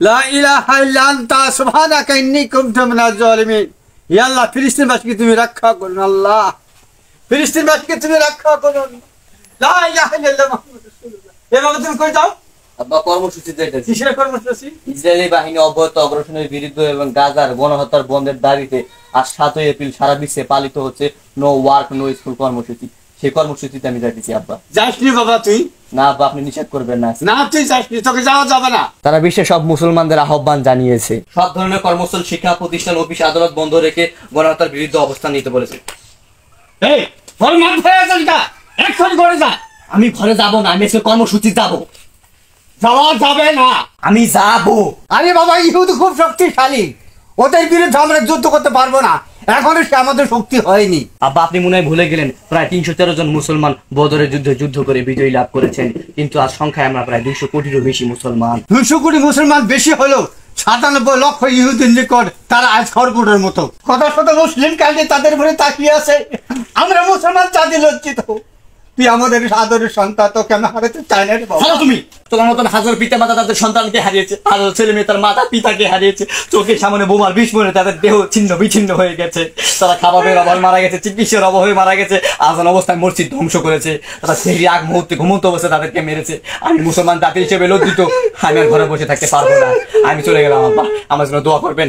লা ইলাহা ইল্লা আনতা সুবহানাকা ইন্নী কুনতু মিনাজ জালিমিন। ইয়া আল্লাহ, ফিলিস্তিনবাসীকে তুমি রক্ষা করুন। আল্লাহ, ফিলিস্তিনবাসীকে তুমি রক্ষা করুন। লা ইলাহা ইল্লাল্লাহ মুহাম্মাদুর রাসূলুল্লাহ। এবার তুমি কই যাও? আব্বা, কর্মসূচি যেটা কিসের কর্মসূচি? ইসরায়েলি বাহিনী অব্যাহত অগ্রসরের বিরুদ্ধে এবং গাজার গণহত্যার বন্ধের দাবিতে আজ 7 এপ্রিল সারা বিশ্বে পালিত হচ্ছে নো ওয়ার্ক নো স্কুল কর্মসূচি। সেই কর্মসূচিতে আমি যাইতেছি। আব্বা, যাসনি বাবা তুই? না আব্বা, আপনি নিষেধ করবেন না। না, তুই যাসনি, তোকে যাওয়া যাবে না। তারা বিশ্বের সব মুসলমানদের আহ্বান জানিয়েছে সব ধরনের কর্মস্থল, শিক্ষা প্রতিষ্ঠান, অফিস আদালত বন্ধ রেখে গণহত্যার বিরুদ্ধে অবস্থান নিতে বলেছে। এই বল, মান হয়ে যাস না, এখন করে যা। আমি ঘরে যাব না, আমি আজকে কর্মসূচি যাব। যাওয়া যাবে না। আমি যাব। আরে বাবা, ইহুদি খুব শক্তিশালী, ওদের বিরুদ্ধে আমরা যুদ্ধ করতে পারবো না, এখনো সে আমাদের শক্তি হয়নি। আব্বা, আপনি মনে হয় ভুলে গেলেন প্রায় 313 জন মুসলমান বদরের যুদ্ধে যুদ্ধ করে বিজয় লাভ করেছেন, কিন্তু আজ সংখ্যায় আমরা প্রায় 200 কোটিরও বেশি মুসলমান। 200 কোটি মুসলমান বেশি হলো 97 লক্ষ ইহুদির নিকট তারা আজ খড়কুটোর মতো। কথা শত মুসলিম কালকে তাদের উপরে তাকিয়ে আছে। আমরা মুসলমান জাতি লজ্জিত। তুই আমাদের আদরের সন্তান, তোকে আমি হারাতে চাই না রে বাবা। তুমি তোমার মতন হাজার পিতা মাতা তাদের সন্তানকে হারিয়েছে, হাজার ছেলে মেয়ে তার মাতা পিতাকে হারিয়েছে, চোখের সামনে বোমার বিস্ফোরণে তাদের দেহ ছিন্ন বিচ্ছিন্ন হয়ে গেছে, তারা খাবারের অভাবে মারা গেছে, চিকিৎসার অভাবে মারা গেছে, আজান অবস্থায় মসজিদ ধ্বংস করেছে, তারা সেই আগ মুহূর্তে ঘুমন্ত অবস্থায় তাদেরকে মেরেছে। আমি মুসলমান জাতি হিসেবে লজ্জিত, আমি আর ঘরে বসে থাকতে পারবো না। আমি চলে গেলাম। আব্বা, আমার জন্য দোয়া করবেন।